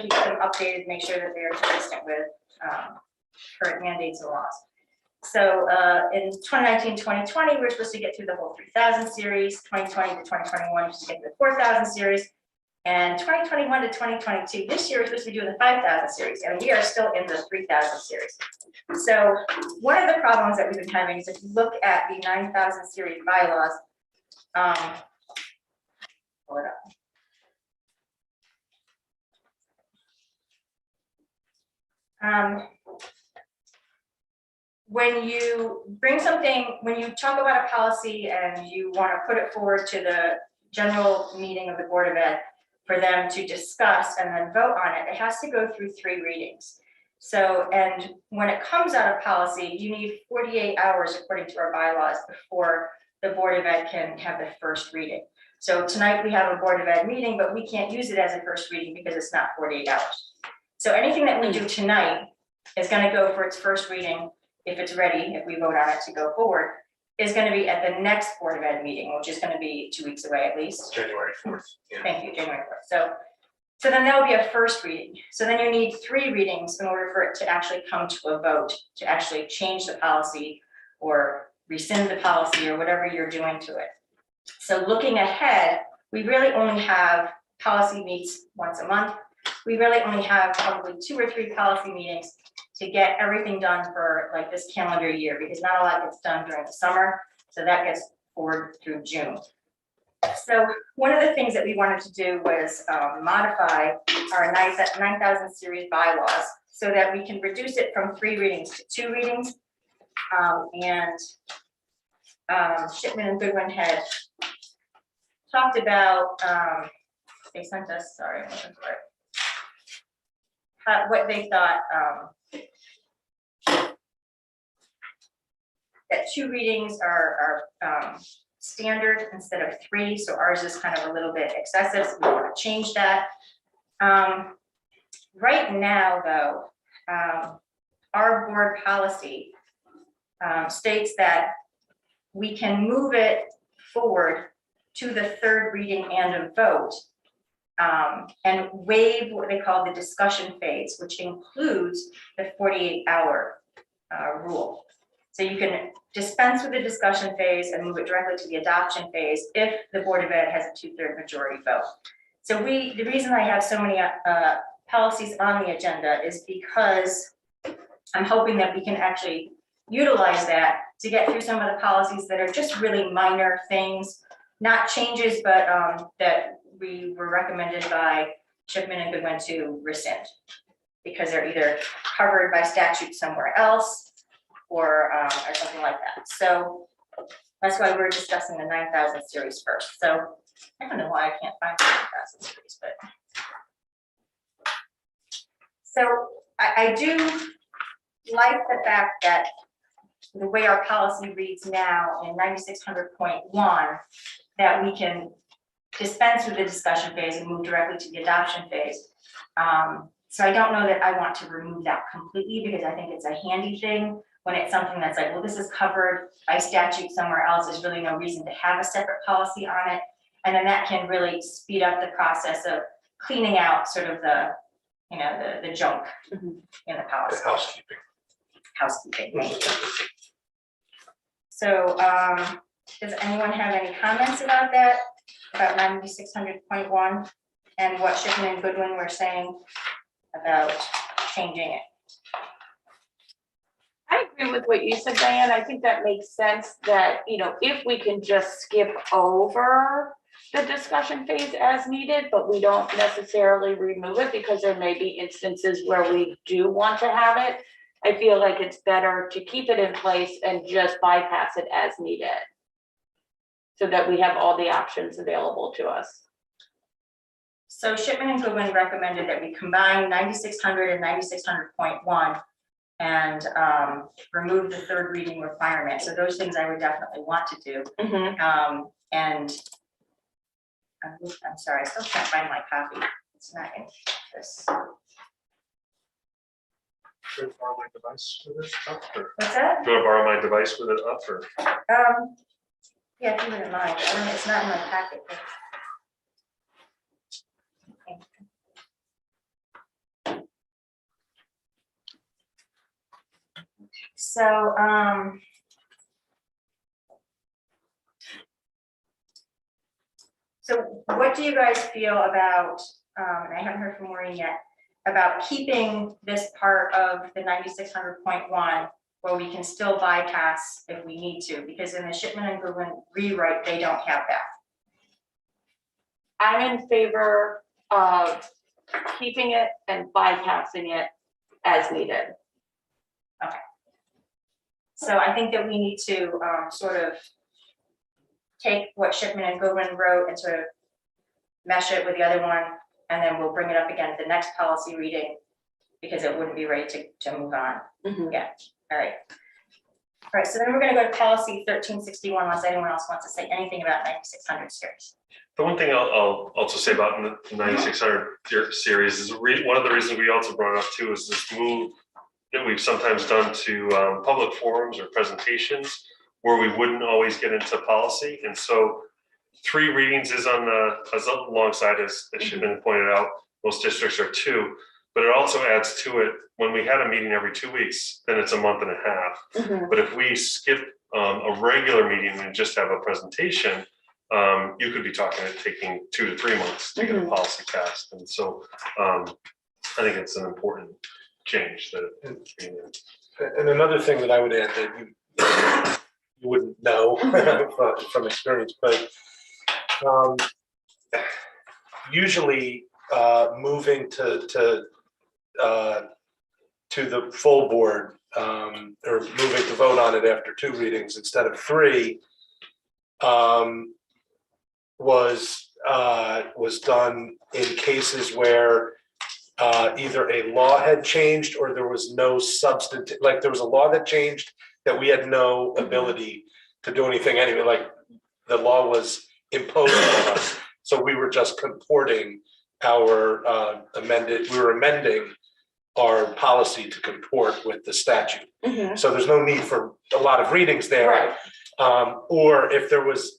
keep them updated, make sure that they are consistent with current mandates and laws. So in 2019-2020, we're supposed to get through the whole 3000 series, 2020 to 2021, we're supposed to get through the 4000 series, and 2021 to 2022, this year we're supposed to be doing the 5000 series, and we are still in the 3000 series. So one of the problems that we've been having is if you look at the 9000 series bylaws, pull it up. When you bring something, when you talk about a policy and you want to put it forward to the general meeting of the Board of Ed for them to discuss and then vote on it, it has to go through 3 readings. So, and when it comes out of policy, you need 48 hours according to our bylaws before the Board of Ed can have the first reading. So tonight we have a Board of Ed meeting, but we can't use it as a first reading because it's not 48 hours. So anything that we do tonight is going to go for its first reading, if it's ready, if we vote on it to go forward, is going to be at the next Board of Ed meeting, which is going to be 2 weeks away at least. January 4th. Yeah. Thank you, January 4th. So then there will be a first reading. So then you need 3 readings in order for it to actually come to a vote, to actually change the policy or rescind the policy or whatever you're doing to it. So looking ahead, we really only have policy meets once a month. We really only have probably 2 or 3 policy meetings to get everything done for like this calendar year, because not a lot gets done during the summer. So that gets forward through June. So one of the things that we wanted to do was modify our 9000 series bylaws so that we can reduce it from 3 readings to 2 readings. Shipman and Goodwin had talked about, they sent us, sorry, I'm looking for it. What they thought that 2 readings are standard instead of 3, so ours is kind of a little bit excessive, so we want to change that. Right now, though, our board policy states that we can move it forward to the 3rd reading and a vote, and waive what they call the discussion phase, which includes the 48-hour rule. So you can dispense with the discussion phase and move it directly to the adoption phase if the Board of Ed has a 2/3 majority vote. So the reason I have so many policies on the agenda is because I'm hoping that we can actually utilize that to get through some of the policies that are just really minor things, not changes, but that we were recommended by Shipman and Goodwin to rescind because they're either covered by statute somewhere else or something like that. So that's why we're discussing the 9000 series first. So I don't know why I can't find the 9000 series, but so I do like the fact that the way our policy reads now in 9600.1, that we can dispense with the discussion phase and move directly to the adoption phase. So I don't know that I want to remove that completely because I think it's a handy thing when it's something that's like, well, this is covered by statute somewhere else. There's really no reason to have a separate policy on it. And then that can really speed up the process of cleaning out sort of the, you know, the junk in the policy. The housekeeping. Housekeeping, thank you. So does anyone have any comments about that? About 9600.1 and what Shipman and Goodwin were saying about changing it? I agree with what you said, Diane. I think that makes sense that, you know, if we can just skip over the discussion phase as needed, but we don't necessarily remove it because there may be instances where we do want to have it. I feel like it's better to keep it in place and just bypass it as needed so that we have all the options available to us. So Shipman and Goodwin recommended that we combine 9600 and 9600.1 and remove the 3rd reading requirement. So those things I would definitely want to do. And I'm sorry, I still can't find my copy. It's not in this. Should I borrow my device with it up? Or What's that? do you want to borrow my device with it up? Or Yeah, if you wouldn't mind. I don't know, it's not in my packet. So, so what do you guys feel about, and I haven't heard from Maureen yet, about keeping this part of the 9600.1 where we can still bypass if we need to, because in the Shipman and Goodwin rewrite, they don't have that. I'm in favor of keeping it and bypassing it as needed. So I think that we need to sort of take what Shipman and Goodwin wrote and sort of mesh it with the other one, and then we'll bring it up again at the next policy reading, because it wouldn't be ready to move on. Yeah, all right. All right, so then we're gonna go to policy 1361, unless anyone else wants to say anything about 9600 series. The one thing I'll also say about the 9600 series is one of the reasons we also brought it up too is this move that we've sometimes done to public forums or presentations where we wouldn't always get into policy. And so 3 readings is on as alongside as Shipman pointed out, most districts are 2, but it also adds to it, when we had a meeting every 2 weeks, then it's a month and a half. But if we skip a regular meeting and just have a presentation, you could be talking at taking 2 to 3 months to get a policy passed. And so I think it's an important change that it's being in. And another thing that I would add that you wouldn't know from experience, but usually moving to the full board or moving to vote on it after 2 readings instead of 3 was done in cases where either a law had changed or there was no substantive, like there was a law that changed that we had no ability to do anything anyway, like the law was imposed on us. So we were just comporting our we were amending our policy to comport with the statute. So there's no need for a lot of readings there. Right. Or if there was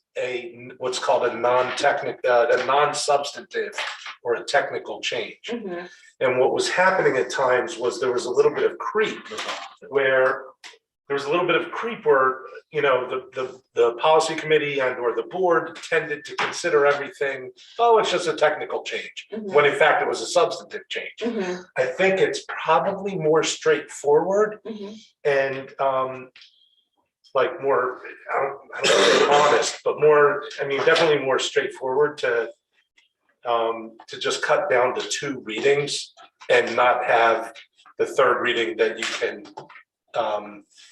what's called a non-substantive or a technical change. And what was happening at times was there was a little bit of creep where you know, the policy committee and or the board tended to consider everything, oh, it's just a technical change, when in fact it was a substantive change. I think it's probably more straightforward and like more, I don't know, honest, but more, I mean, definitely more straightforward to just cut down to 2 readings and not have the 3rd reading that you can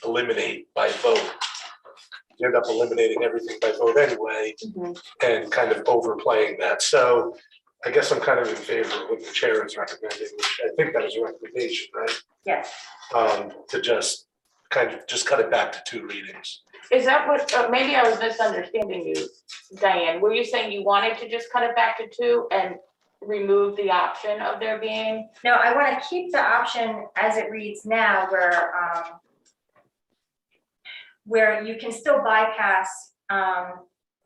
eliminate by vote. You end up eliminating everything by vote anyway and kind of overplaying that. So I guess I'm kind of in favor of what the chair is recommending, which I think that was a recommendation, right? Yes. To just cut it back to 2 readings. Is that what, maybe I was misunderstanding you, Diane, were you saying you wanted to just cut it back to 2 and remove the option of there being? No, I want to keep the option as it reads now, where you can still bypass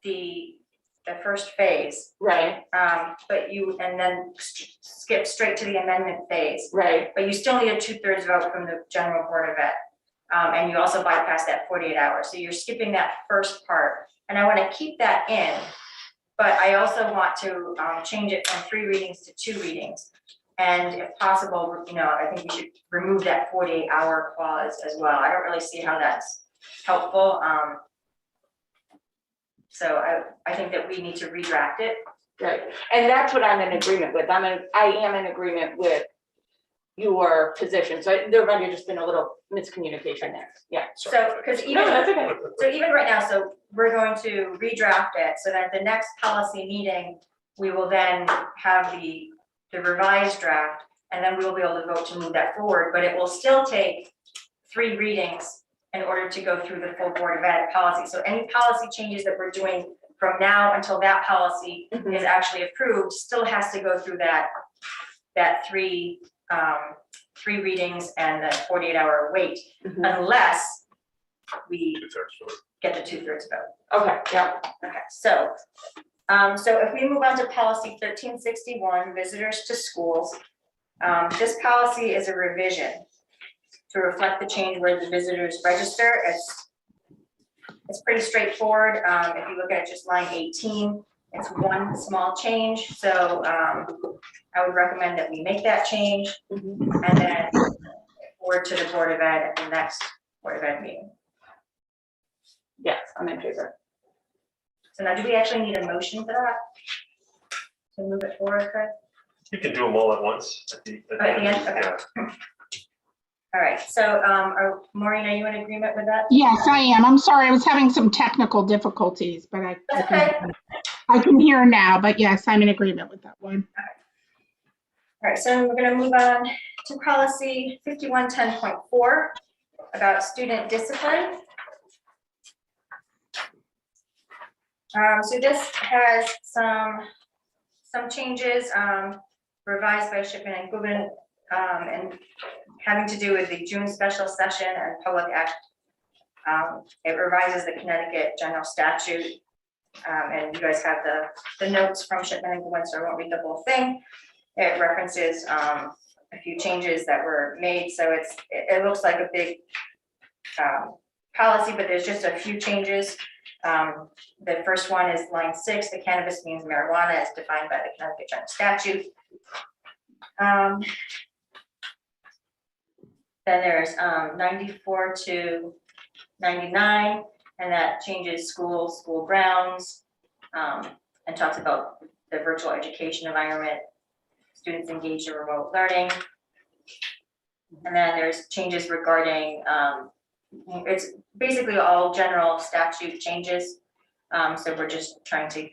the first phase, Right, but and then skip straight to the amendment phase. right, But you still need a 2/3 vote from the general board of ed. And you also bypass that 48 hours. So you're skipping that first part. And I want to keep that in, but I also want to change it from 3 readings to 2 readings. And if possible, you know, I think we should remove that 48-hour clause as well. I don't really see how that's helpful. So I think that we need to redraft it. right. And that's what I'm in agreement with. I am in agreement with your position. So there might have just been a little miscommunication there. Yeah. So, because even, No, that's okay. so even right now, so we're going to redraft it so that the next policy meeting, we will then have the revised draft, and then we will be able to vote to move that forward, but it will still take 3 readings in order to go through the full Board of Ed policy. So any policy changes that we're doing from now until that policy is actually approved, still has to go through that 3 readings and the 48-hour wait, unless we 2/3 vote. get the 2/3 vote. Okay, yeah. Okay, so if we move on to policy 1361, visitors to schools, this policy is a revision to reflect the change where the visitors register. It's pretty straightforward. If you look at just line 18, it's one small change. So I would recommend that we make that change and then forward to the Board of Ed at the next Board of Ed meeting. Yes, I'm in favor. So now, do we actually need a motion for that? To move it forward, Craig? You can do them all at once at the At the end? Okay. Yeah. All right, so Maureen, are you in agreement with that? Yes, I am. I'm sorry, I was having some technical difficulties, but That's okay. I can hear now, but yes, I'm in agreement with that one. All right, so we're gonna move on to policy 5110.4 about student discipline. So this has some changes revised by Shipman and Goodwin and having to do with the June special session and public act. It revises the Connecticut general statute. And you guys have the notes from Shipman and Goodwin, so I won't read the whole thing. It references a few changes that were made, so it looks like a big policy, but there's just a few changes. The first one is line 6, the cannabis means marijuana as defined by the Connecticut general statute. Then there's 94 to 99, and that changes school grounds, and talks about the virtual education environment, students engaged in remote learning. And then there's changes regarding, it's basically all general statute changes. So we're just trying to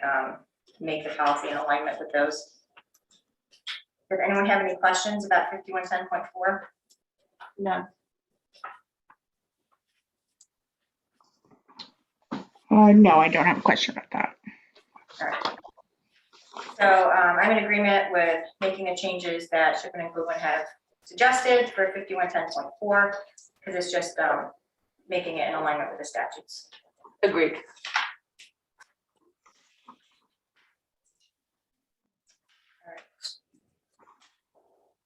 make the policy in alignment with those. Does anyone have any questions about 5110.4? No. No, I don't have a question about that. All right. So I'm in agreement with making the changes that Shipman and Goodwin have suggested for 5110.4, because it's just making it in alignment with the statutes. Agreed.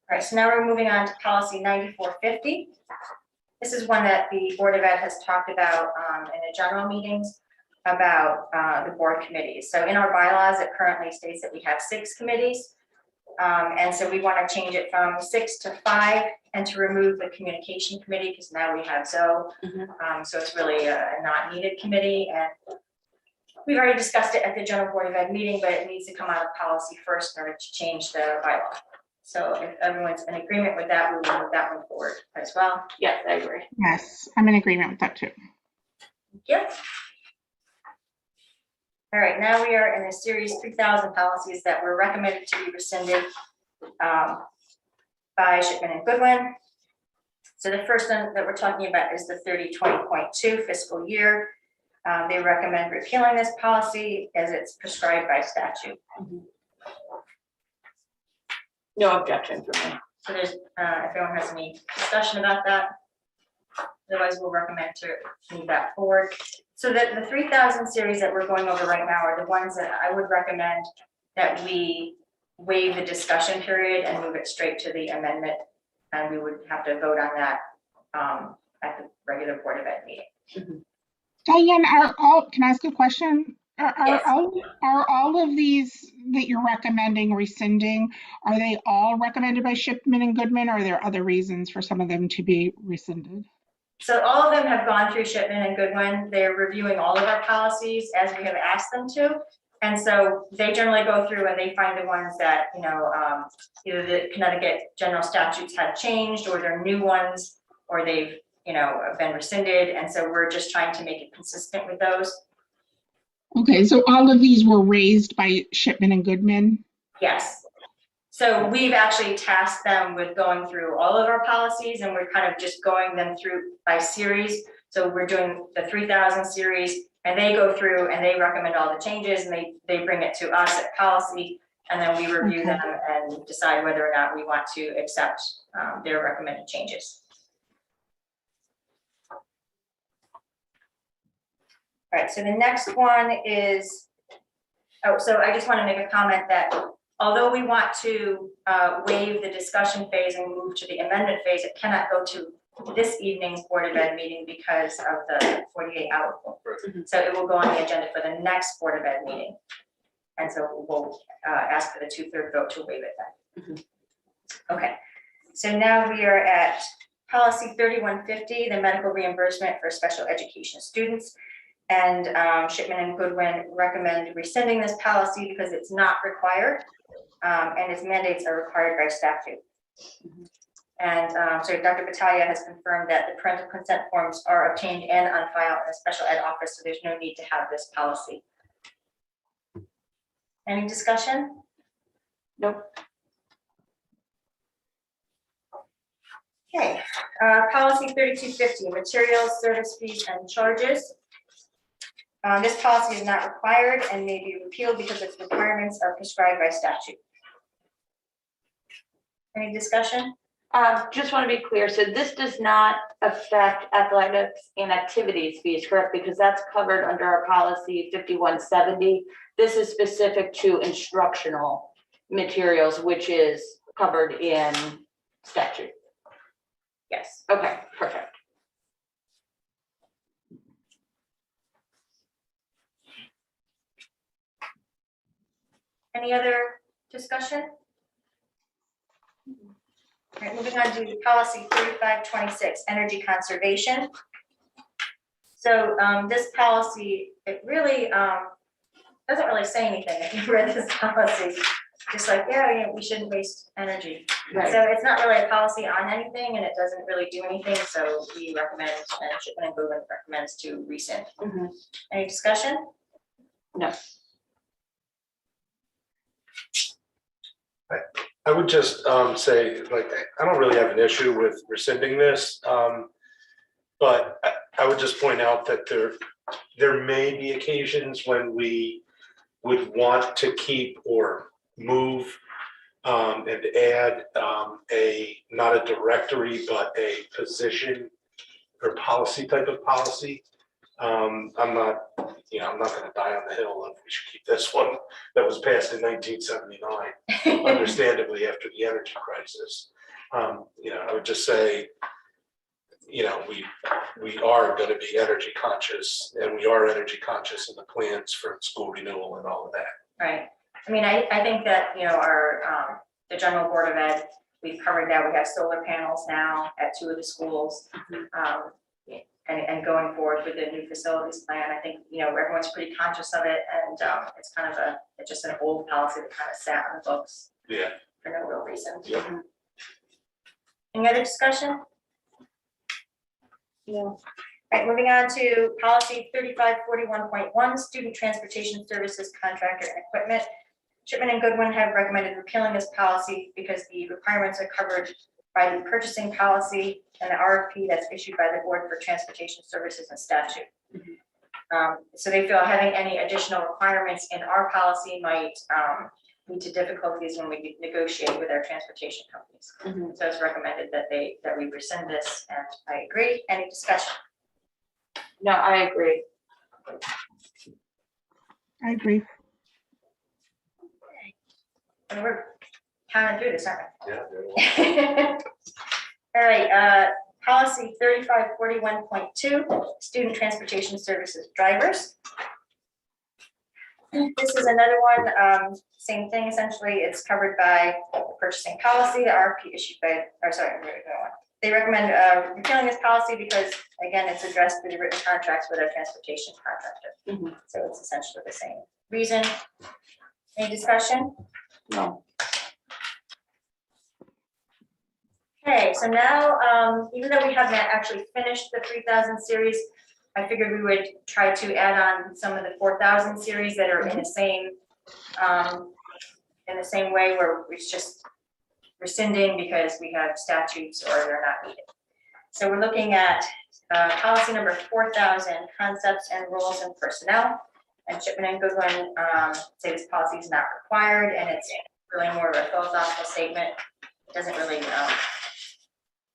All right, so now we're moving on to policy 9450. This is one that the Board of Ed has talked about in the general meetings about the board committees. So in our bylaws, it currently states that we have 6 committees. And so we want to change it from 6 to 5 and to remove the communication committee, because now we have Zoe. So it's really a not needed committee. And we've already discussed it at the general Board of Ed meeting, but it needs to come out of policy first in order to change the bylaw. So if everyone's in agreement with that, we will move that one forward as well. Yes, I agree. Yes, I'm in agreement with that too. Yep. All right, now we are in a series 3000 policies that were recommended to be rescinded by Shipman and Goodwin. So the first one that we're talking about is the 3020.2 fiscal year. They recommend repealing this policy as it's prescribed by statute. No objection for me. So there's, if anyone has any discussion about that, otherwise we'll recommend to move that forward. So the 3000 series that we're going over right now are the ones that I would recommend that we waive the discussion period and move it straight to the amendment. And we would have to vote on that at the regular Board of Ed meeting. Diane, can I ask a question? Yes. Are all of these that you're recommending rescinding, are they all recommended by Shipman and Goodman, or are there other reasons for some of them to be rescinded? So all of them have gone through Shipman and Goodwin. They're reviewing all of our policies as we have asked them to. And so they generally go through and they find the ones that, either the Connecticut general statutes have changed, or they're new ones, or they've, been rescinded. And so we're just trying to make it consistent with those. Okay, so all of these were raised by Shipman and Goodman? Yes. So we've actually tasked them with going through all of our policies, and we're kind of just going them through by series. So we're doing the 3000 series, and they go through and they recommend all the changes, and they bring it to us at policy, and then we review them and decide whether or not we want to accept their recommended changes. All right, so the next one is, so I just want to make a comment that although we want to waive the discussion phase and move to the amendment phase, it cannot go to this evening's Board of Ed meeting because of the 48-hour rule. Right. So it will go on the agenda for the next Board of Ed meeting. And so we'll ask for the 2/3 vote to waive it then. Okay, so now we are at policy 3150, the medical reimbursement for special education students. And Shipman and Goodwin recommend rescinding this policy because it's not required, and its mandates are required by statute. And so Dr. Battaglia has confirmed that the parental consent forms are obtained and on file in the special ed office, so there's no need to have this policy. Any discussion? Nope. Okay, policy 3250, materials, service fees, and charges. This policy is not required and may be repealed because its requirements are prescribed by statute. Any discussion? Just want to be clear, so this does not affect athletics and activities fees, correct? Because that's covered under our policy 5170. This is specific to instructional materials, which is covered in statute. Yes. Okay, perfect. Any other discussion? All right, moving on to policy 3526, energy conservation. So this policy, it really doesn't really say anything. If you read this policy, just like, yeah, we shouldn't waste energy. Right. So it's not really a policy on anything and it doesn't really do anything. So we recommend, and Shipman and Goodwin recommends to rescind. Mhm. Any discussion? No. I would just say, like, I don't really have an issue with rescinding this. But I would just point out that there may be occasions when we would want to keep or move and add not a directory, but a position or policy type of policy. I'm not gonna die on the hill of we should keep this one that was passed in 1979, understandably after the energy crisis. I would just say, we are gonna be energy conscious, and we are energy conscious in the plans for school renewal and all of that. Right. I mean, I think that, our, the general Board of Ed, we've covered that. We have solar panels now at 2 of the schools. And going forward with the new facilities plan, I think, everyone's pretty conscious of it. And it's kind of it's just an old policy that kind of sat on the books Yeah. for no real reason. Yep. Any other discussion? No. All right, moving on to policy 3541.1, student transportation services contractor and equipment. Shipman and Goodwin have recommended repealing this policy because the requirements are covered by the purchasing policy and the RFP that's issued by the Board for Transportation Services and Statute. So they feel having any additional requirements in our policy might lead to difficulties when we negotiate with our transportation companies. Mhm. So it's recommended that we rescind this, and I agree. Any discussion? No, I agree. I agree. And we're counting through this, aren't Yeah. we? All right, policy 3541.2, student transportation services drivers. This is another one, same thing essentially. It's covered by purchasing policy, the RFP issued by, they recommend repealing this policy because, again, it's addressed through the written contracts with our transportation contractor. Mhm. So it's essentially the same reason. Any discussion? No. Okay, so now, even though we haven't actually finished the 3000 series, I figured we would try to add on some of the 4000 series that are in the same way where it's just rescinding because we have statutes or they're not needed. So we're looking at policy number 4000, concepts and roles and personnel. And Shipman and Goodwin say this policy is not required, and it's really more of a philosophical statement. It doesn't really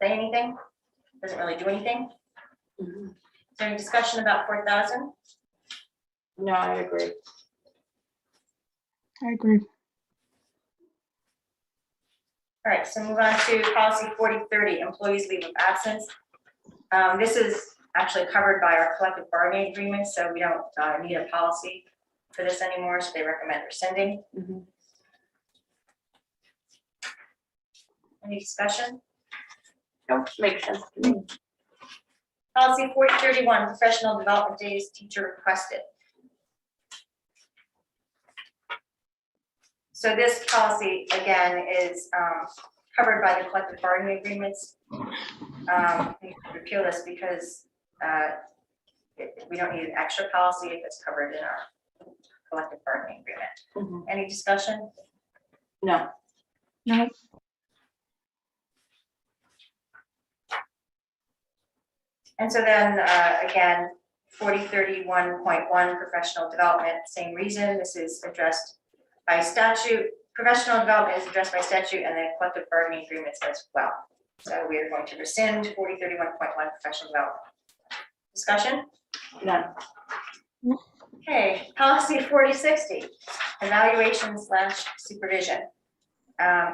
say anything, doesn't really do anything. Mhm. Is there any discussion about 4000? No, I agree. I agree. All right, so move on to policy 4030, employees leave of absence. This is actually covered by our collective bargaining agreement, so we don't need a policy for this anymore, so they recommend rescinding. Mhm. Any discussion? Nope, makes sense to me. Policy 4031, professional development days, teacher requested. So this policy, again, is covered by the collective bargaining agreements. We repeal this because we don't need an extra policy if it's covered in our collective bargaining agreement. Mhm. Any discussion? No, No, And so then, again, 4031.1, professional development, same reason, this is addressed by statute. Professional development is addressed by statute and then collective bargaining agreements as well. So we are going to rescind 4031.1, professional development. Discussion? none. Okay, policy 4060, evaluation / supervision.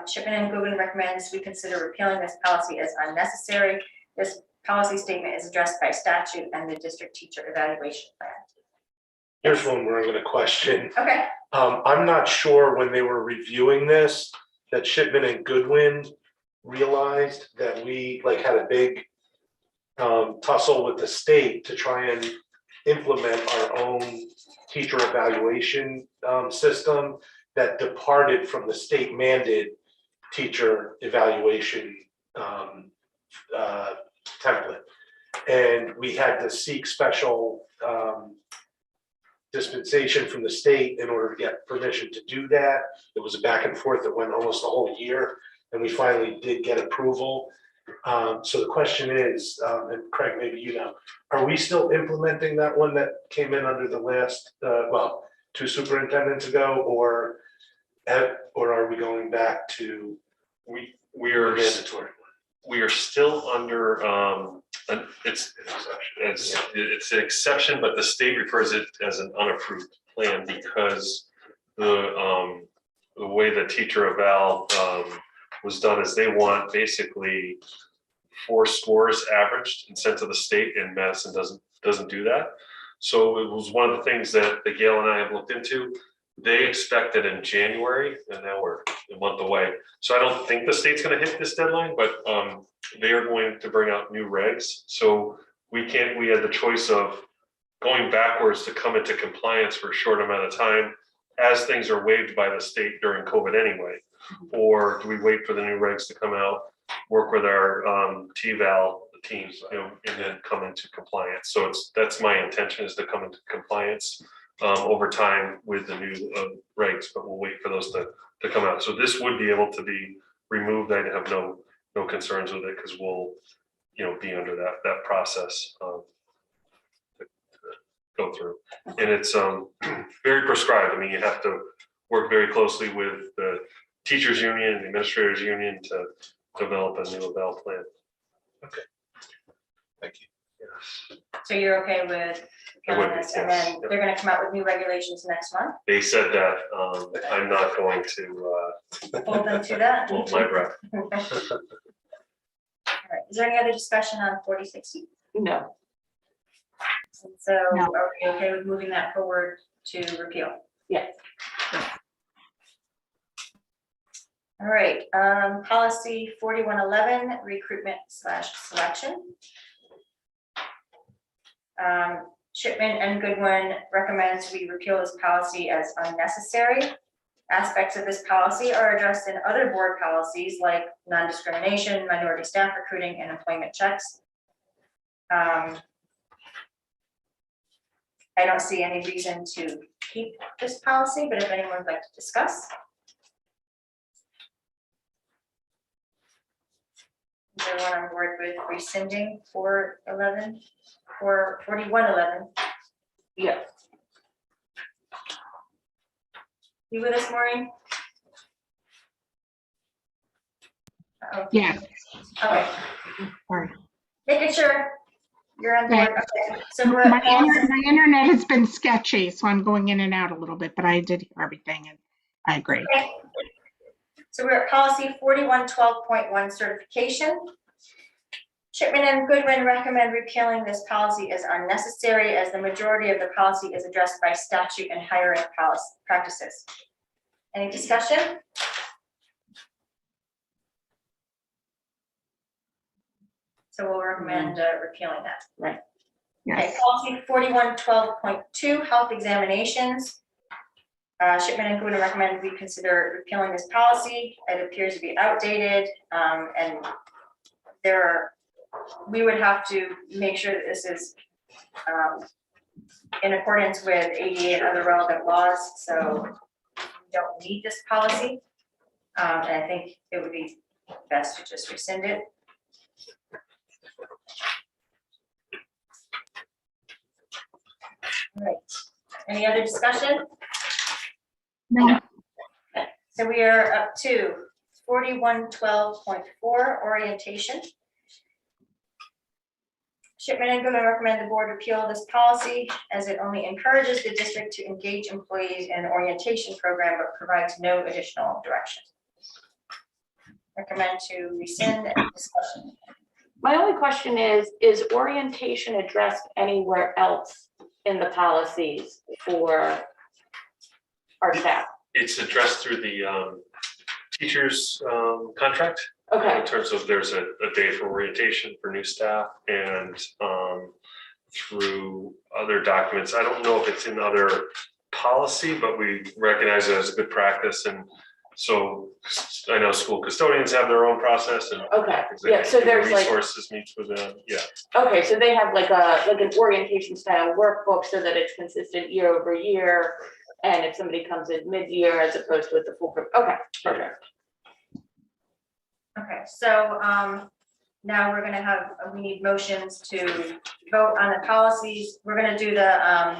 Shipman and Goodwin recommends we consider repealing this policy as unnecessary. This policy statement is addressed by statute and the district teacher evaluation plan. Here's one where I'm gonna question. Okay, I'm not sure when they were reviewing this, that Shipman and Goodwin realized that we like had a big tussle with the state to try and implement our own teacher evaluation system that departed from the state mandated teacher evaluation template. And we had to seek special dispensation from the state in order to get permission to do that. It was a back and forth that went almost a whole year, and we finally did get approval. So the question is, and Craig, maybe you know, are we still implementing that one that came in under the last, well, 2 superintendents ago, or are we going back to We are mandatory? we are still under, it's an exception, but the state refers it as an unapproved plan because the way the teacher eval was done is they want basically 4 scores averaged and sent to the state, and Madison doesn't do that. So it was one of the things that Gail and I have looked into. They expected in January, and now we're a month away. So I don't think the state's gonna hit this deadline, but they are going to bring out new regs. So we had the choice of going backwards to come into compliance for a short amount of time as things are waived by the state during COVID anyway. Or do we wait for the new regs to come out, work with our TVAL teams, and then come into compliance? So that's my intention, is to come into compliance over time with the new regs, but we'll wait for those to come out. So this would be able to be removed. I have no concerns with it because we'll, be under that process to go through. And it's very prescribed. I mean, you have to work very closely with the teachers union and the administrators union to develop a new eval plan. Thank you. Yes. so you're okay with I would be, this, and yes, then yep. they're gonna come out with new regulations next month? They said that I'm not going to Hold them to that? hold my breath. All right, is there any other discussion on 4060? No, So No. are we okay with moving that forward to repeal? yes. All right, policy 4111, recruitment / selection. Shipman and Goodwin recommends we repeal this policy as unnecessary. Aspects of this policy are addressed in other board policies like non-discrimination, minority staff recruiting, and employment checks. I don't see any reason to keep this policy, but if anyone would like to discuss. Is everyone on board with rescinding 411 or 4111? Yes. You with us, Maureen? Uh-oh. yeah, Okay, sorry. making sure you're on board. Okay, so we're My at policy. my internet has been sketchy, so I'm going in and out a little bit, but I did hear everything and I agree. Okay. So we're at policy 4112.1, certification. Shipman and Goodwin recommend repealing this policy as unnecessary, as the majority of the policy is addressed by statute and hiring practices. Any discussion? So we'll recommend repealing that. Okay, Yes. policy 4112.2, health examinations. Shipman and Goodwin recommend we consider repealing this policy. It appears to be outdated, and we would have to make sure that this is in accordance with ADA and other relevant laws, so we don't need this policy. And I think it would be best to just rescind it. All right, any other discussion? No. So we are up to 4112.4, orientation. Shipman and Goodwin recommend the board repeal this policy as it only encourages the district to engage employees in an orientation program but provides no additional direction. Recommend to rescind and discussion. My only question is orientation addressed anywhere else in the policies for our staff? It's addressed through the teacher's contract. Okay, In terms of there's a day for orientation for new staff and through other documents. I don't know if it's in other policy, but we recognize it as a good practice. And so I know school custodians have their own process and okay, yeah, so there's like, resources meets with them, yeah. okay, so they have like an orientation style workbook so that it's consistent year over year. And if somebody comes in mid-year as opposed to with the full group, okay, perfect. Okay, so now we're gonna have, we need motions to vote on the policies. We're gonna do the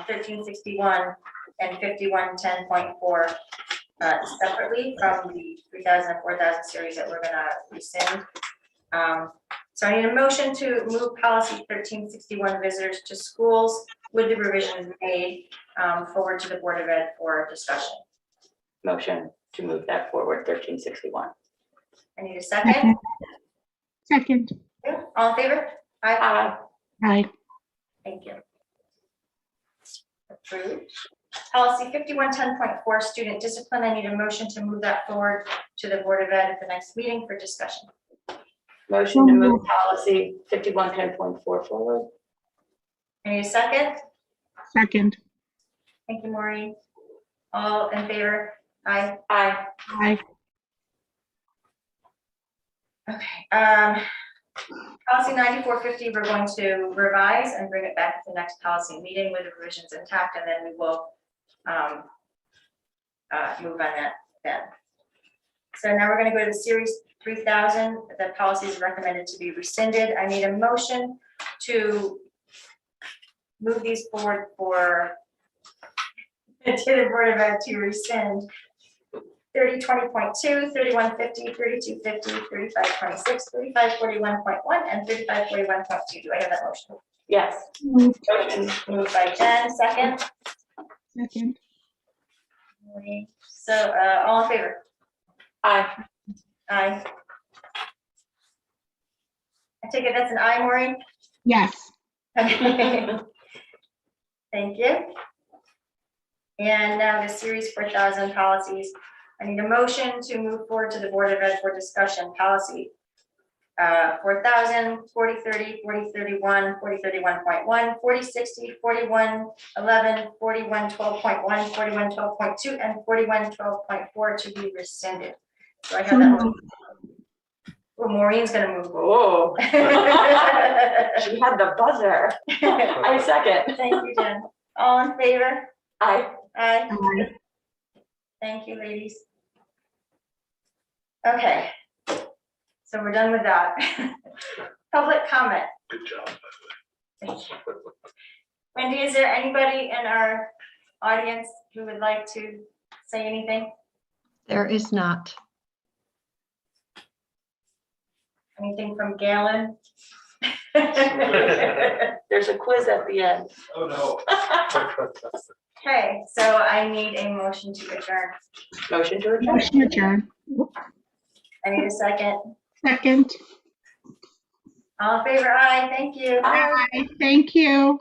1361 and 5110.4 separately from the 3000 and 4000 series that we're gonna rescind. So I need a motion to move policy 1361 visitors to schools with the revisions made forward to the Board of Ed for discussion. Motion to move that forward, 1361. I need a second. Second. All in favor? Aye. Aye. Thank you. Approved. Policy 5110.4, student discipline. I need a motion to move that forward to the Board of Ed at the next meeting for discussion. Motion to move policy 5110.4 forward. I need a second. Second. Thank you, Maureen. All in favor? Aye. Aye. Aye. Okay. Policy 9450, we're going to revise and bring it back to the next policy meeting with the revisions intact, and then we will move on that then. So now we're going to go to the series 3000. The policy is recommended to be rescinded. I need a motion to move these forward for to the Board of Ed to rescind 3020.2, 3150, 3250, 3526, 3541.1, and 3541.2. Do I have that motion? Yes. Moved. Motion moved by Jen, second. Second. So all in favor? Aye. Aye. I take it that's an aye, Maureen? Yes. Thank you. And now the series 4000 policies. I need a motion to move forward to the Board of Ed for discussion. Policy 4000, 4030, 4031, 4031.1, 4060, 4111, 4112.1, 4112.2, and 4112.4 to be rescinded. So I have that one. Oh, Maureen's gonna move. Oh. She had the buzzer. I second. Thank you, Jen. All in favor? Aye. Aye. Aye. Thank you, ladies. Okay, so we're done with that. Public comment. Good job. Thank you. Wendy, is there anybody in our audience who would like to say anything? There is not. Anything from Galen? There's a quiz at the end. Oh, no. Okay, so I need a motion to adjourn. Motion to adjourn. Motion adjourned. I need a second. Second. All in favor, aye, thank you. Aye. Thank you.